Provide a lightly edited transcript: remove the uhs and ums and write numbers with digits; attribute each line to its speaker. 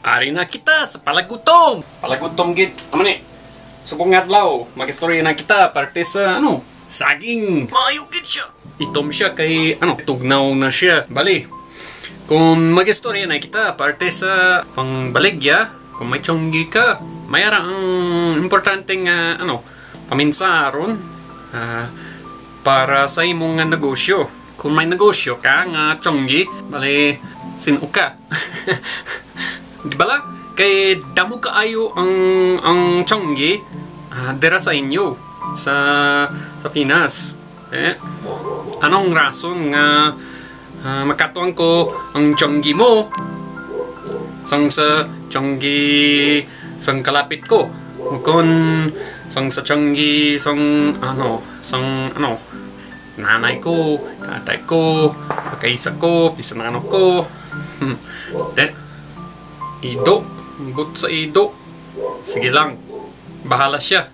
Speaker 1: Ari na kita sa palagutom. Palagutom gid. Amo ni. Subong adlaw, mag-istorya na kita parte sa saging. Maayo gid siya. Itom siya kay tugnaw na siya. Bali. Kung mag-istorya na kita parte sa pangbaligya, kung may tiyonggi ka, mayara ang importanteng paminsaron para sa imong negosyo. Kung may negosyo ka nga tiyonggi, bali sino ka. Di bala? Kay damo kaayo ang tiyonggi dera sa inyo sa Pinas. Anong rason nga makatuang ko ang tiyonggi mo sang sa tiyonggi sang kalapit ko kung sang sa tiyonggi sang nanay ko, tatay ko, pagkaisa ko, pisanano ko. Ido, but sa Ido, sige lang, bahala siya.